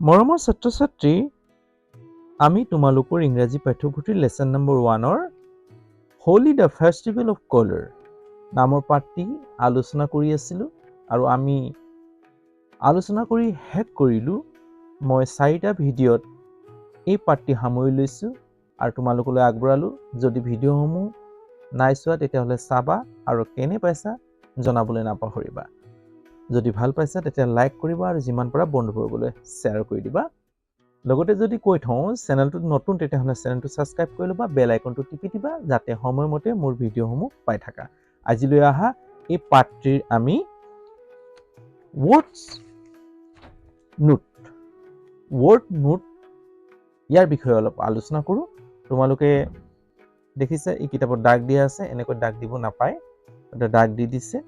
মৰমৰ ছাত্ৰ-ছাত্ৰী, আমি তোমালোকৰ ইংৰাজী পাঠ্যপুথিৰ lesson number 1 Holi the festival of colour নামৰ পাঠটি আলোচনা কৰি আছিলোঁ আৰু আমি আলোচনা কৰি শেষ কৰিলোঁ। মই 4টা ভিডিঅ'ত এই পাঠটি সামৰি লৈছোঁ আৰু তোমালোকলৈ আগবঢ়ালোঁ। যদি ভিডিঅ'সমূহ নাই চোৱা তেতিয়াহ'লে চাবা আৰু কেনে পাইছা জনাবলৈ নাপাহৰিবা। যদি ভাল পাইছা তেতিয়া লাইক কৰিবা আৰু যিমান পাৰা বন্ধুবৰ্গলৈ শ্বেয়াৰ কৰি দিবা। লগতে যদি কৈ থওঁ চেনেলটো নতুন তেতিয়াহ'লে চেনেলটো ছাবস্ক্ৰাইব কৰি ল'বা, বেল আইকনটো টিপি দিবা যাতে সময়মতে মোৰ ভিডিঅ'সমূহ পাই থাকা। আজিলৈ আহা এই পাঠটিৰ আমি ৱৰ্ড নোট ইয়াৰ বিষয়ে অলপ আলোচনা কৰোঁ। তোমালোকে দেখিছে এই কিতাপত দাগ দিয়া আছে, এনেকৈ দাগ দিব নাপায়, এটা দাগ দি দিছে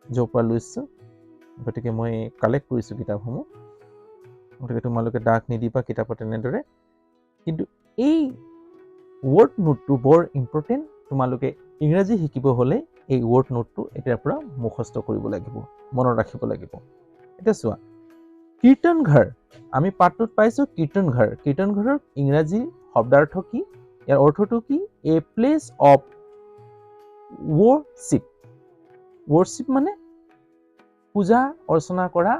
য'ৰ পৰা লৈছোঁ। গতিকে মই কালেক্ট কৰিছোঁ কিতাপসমূহ, গতিকে তোমালোকে দাগ নিদিবা কিতাপত এনেদৰে। কিন্তু এই ৱৰ্ড নোটটো বৰ ইম্পৰ্টেণ্ট। তোমালোকে ইংৰাজী শিকিব হ'লে এই ৱৰ্ড নোটটো এতিয়াৰ পৰা মুখস্থ কৰিব লাগিব, মনত ৰাখিব লাগিব। এতিয়া চোৱা, কীৰ্তন ঘৰ, আমি পাঠটোত পাইছোঁ কীৰ্তন ঘৰ। কীৰ্তন ঘৰৰ ইংৰাজী শব্দাৰ্থ কি, ইয়াৰ অৰ্থটো কি? এ প্লেচ অফ ৱৰ্শ্বিপ। ৱৰ্শ্বিপ মানে পূজা অৰ্চনা কৰা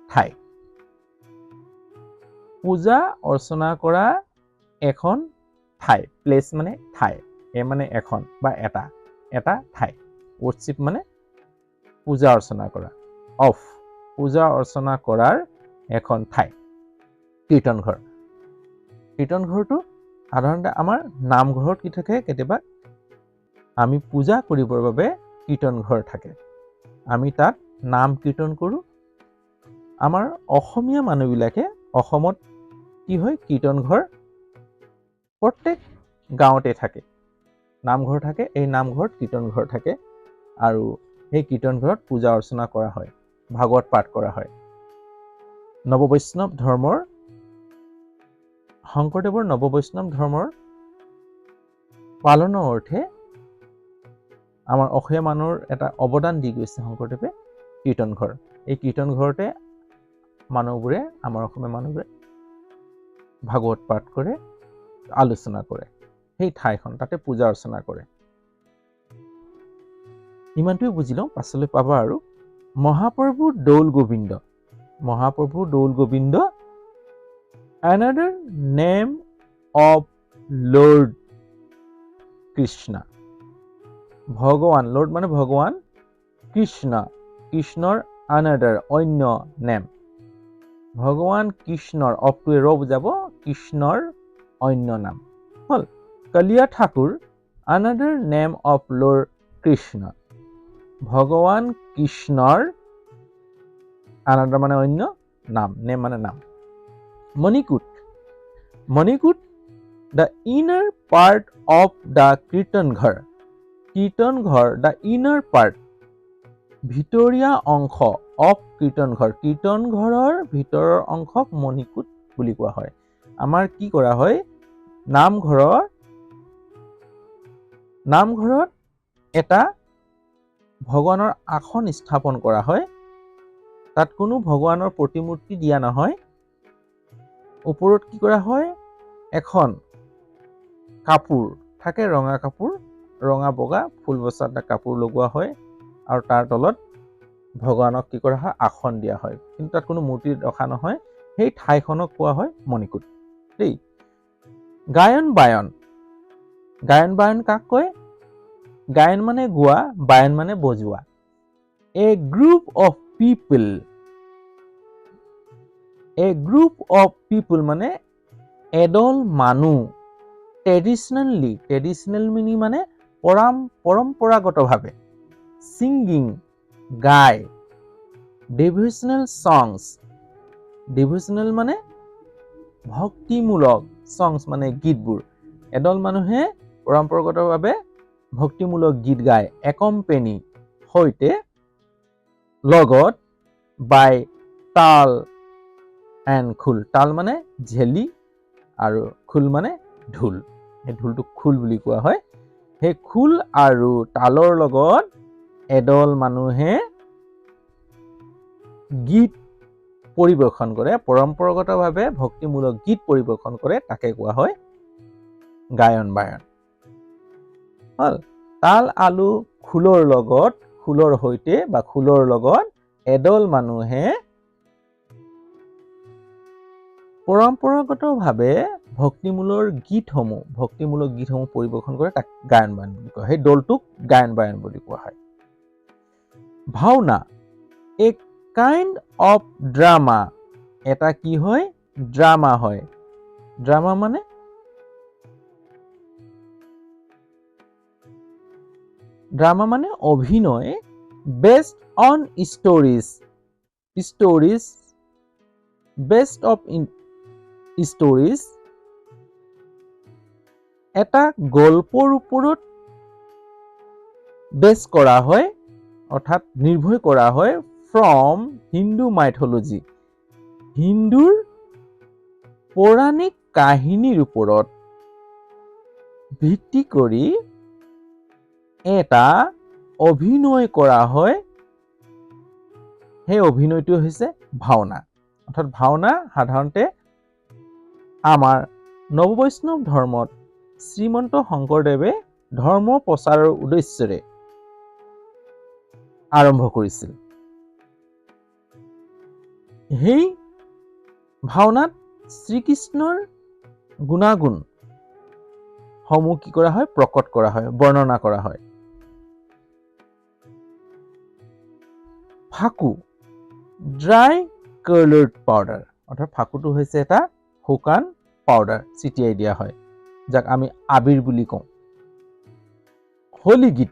ঠাই। পূজা অৰ্চনা কৰা এখন ঠাই। প্লেচ মানে ঠাই, এ মানে এখন বা এটা ঠাই। ৱৰ্শ্বিপ মানে পূজা অৰ্চনা কৰা, অফ পূজা অৰ্চনা কৰাৰ এখন ঠাই কীৰ্তন ঘৰ। কীৰ্তন ঘৰটো সাধাৰণতে আমাৰ নামঘৰত কি থাকে, কেতিয়াবা আমি পূজা কৰিবৰ বাবে কীৰ্তন ঘৰ থাকে, আমি তাত নাম কীৰ্তন কৰোঁ। আমাৰ অসমীয়া মানুহবিলাকে অসমত কি হয়, কীৰ্তন ঘৰ প্ৰত্যেক গাঁৱতে থাকে, নামঘৰ থাকে। এই নামঘৰত কীৰ্তন ঘৰ থাকে আৰু সেই কীৰ্তন ঘৰত পূজা অৰ্চনা কৰা হয়, ভাগৱত পাঠ কৰা হয়। নৱবৈষ্ণৱ ধৰ্মৰ, শংকৰদেৱৰ নৱবৈষ্ণৱ ধৰ্মৰ পালনৰ অৰ্থে আমাৰ অসমীয়া মানুহৰ এটা অৱদান দি গৈছে শংকৰদেৱে, কীৰ্তন ঘৰ। এই কীৰ্তন ঘৰতে মানুহবোৰে, আমাৰ অসমীয়া মানুহবোৰে ভাগৱত পাঠ কৰে, আলোচনা কৰে। সেই ঠাইখন তাতে পূজা অৰ্চনা কৰে। ইমানটোৱে বুজি লওঁ, পাছলৈ পাবা আৰু। মহাপ্ৰভু দৌল গোবিন্দ। মহাপ্ৰভু Doul Gobinda, another name of Lord Krishna. ভগৱান, লৰ্ড মানে ভগৱান, কৃষ্ণ, কৃষ্ণৰ another অন্য নেম। ভগৱান কৃষ্ণৰ, অপটোৱে ৰ বুজাব, কৃষ্ণৰ অন্য নাম হ'ল কালিয়া Thakur, another name of Lord Krishna. ভগৱান কৃষ্ণৰ another মানে অন্য, নাম, নেম মানে নাম। Manikut, Manikut the inner part of the কীৰ্তন ঘৰ। কীৰ্তন ঘৰ the inner part, ভিতৰীয়া অংশ of কীৰ্তন ঘৰ। কীৰ্তন ঘৰৰ ভিতৰৰ অংশক মণিকূট বুলি কোৱা হয়। আমাৰ কি কৰা হয়, নামঘৰত এটা ভগৱানৰ আসন স্থাপন কৰা হয়। তাত কোনো ভগৱানৰ প্ৰতিমূৰ্তি দিয়া নহয়। ওপৰত কি কৰা হয়, এখন কাপোৰ থাকে, ৰঙা কাপোৰ, ৰঙা বগা ফুল বচা এটা কাপোৰ লগোৱা হয় আৰু তাৰ তলত ভগৱানক কি কৰা হয়, আসন দিয়া হয়। কিন্তু তাত কোনো মূৰ্তি ৰখা নহয়। সেই ঠাইখনক কোৱা হয় মণিকূট দেই। গায়ন বায়ন, গায়ন বায়ন কাক কয়? গায়ন মানে গোৱা, বায়ন মানে বজোৱা। A group of people, a group of people মানে এদল মানুহ। ট্ৰেডিশ্যনেলি, ট্ৰেডিশ্যনেল মিনি মানে পৰম্পৰাগতভাৱে। ছিংগিং গায়, ডিভোচনেল সংছ, ডিভোচনেল মানে ভক্তিমূলক, সংছ মানে গীতবোৰ। এদল মানুহে পৰম্পৰাগতভাৱে ভক্তিমূলক গীত গায়। একম্পেনি সৈতে, লগত, বাই তাল এণ্ড খোল। তাল মানে ঝেলি আৰু খোল মানে ঢোল। সেই ঢোলটোক খোল বুলি কোৱা হয়। সেই খোল আৰু তালৰ লগত এদল মানুহে গীত পৰিবেশন কৰে, পৰম্পৰাগতভাৱে ভক্তিমূলক গীত পৰিবেশন কৰে, তাকে কোৱা হয় গায়ন বায়ন। হল তাল আলু খোলৰ সৈতে বা খোলৰ লগত এদল মানুহে পৰম্পৰাগতভাৱে ভক্তিমূলক গীতসমূহ পৰিবেশন কৰে, তাক গায়ন বায়ন বুলি কোৱা হয়। সেই দলটোক গায়ন বায়ন বুলি কোৱা হয়। ভাওনা এ কাইণ্ড অফ ড্ৰামা, এটা কি হয়? ড্ৰামা হয়। ড্ৰামা মানে অভিনয় based on stories, based of stories, এটা গল্পৰ ওপৰত বেছ কৰা হয়, অৰ্থাৎ নিৰ্ভৰ কৰা হয়, ফ্ৰম হিন্দু মাইথলজি, হিন্দুৰ পৌৰাণিক কাহিনীৰ ওপৰত ভিত্তি কৰি এটা অভিনয় কৰা হয়। সেই অভিনয়টো হৈছে ভাওনা। অৰ্থাৎ ভাওনা সাধাৰণতে আমাৰ নৱবৈষ্ণৱ ধৰ্মত শ্ৰীমন্ত শংকৰদেৱে ধৰ্ম প্ৰচাৰৰ উদ্দেশ্যেৰে আৰম্ভ কৰিছিল। সেই ভাওনাত শ্ৰীকৃষ্ণৰ গুণাগুণ সমূহ কি কৰা হয়? প্ৰকট কৰা হয়, বৰ্ণনা কৰা হয়। ফাকু ড্ৰাই কালাৰ্ড পাউডাৰ, অৰ্থাৎ ফাকুটো হৈছে এটা শুকান পাউডাৰ, ছিটিয়াই দিয়া হয়, যাক আমি আবিৰ বুলি কওঁ। হোলী গীত,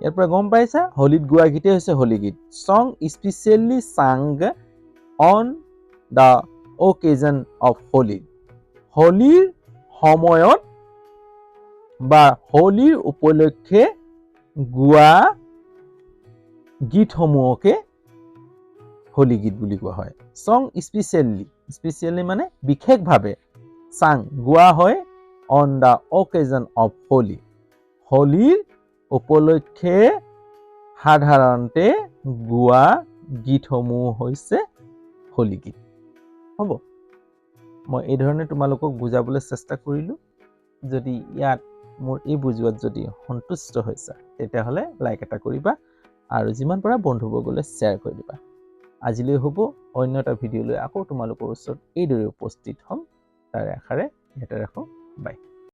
ইয়াৰ পৰা গম পাইছা, হোলীত গোৱা গীতেই হৈছে হোলী গীত। চং স্পেচিয়েলি চাং অন দ্য অকেজন অফ হোলী, হোলীৰ সময়ত বা হোলীৰ উপলক্ষে গোৱা গীতসমূহকে হোলী গীত বুলি কোৱা হয়। চং স্পেচিয়েলি মানে বিশেষভাৱে, চাং গোৱা হয়, অন দ্য অকেজন অফ হোলী, হোলীৰ উপলক্ষে সাধাৰণতে গোৱা গীতসমূহ হৈছে হোলী গীত। হ'ব, মই এই ধৰণে তোমালোকক বুজাবলৈ চেষ্টা কৰিলোঁ। যদি ইয়াত মোৰ এই বুজোৱাত যদি সন্তুষ্ট হৈছা, তেতিয়াহ'লে লাইক এটা কৰিবা আৰু যিমান পাৰা বন্ধুবৰ্গলৈ শ্বেয়াৰ কৰি দিবা। আজিলৈ হ'ব, অন্য এটা ভিডিঅ' লৈ আকৌ তোমালোকৰ ওচৰত এইদৰে উপস্থিত হ'ম। তাৰে আশাৰে ইয়াতে ৰাখোঁ, বাই।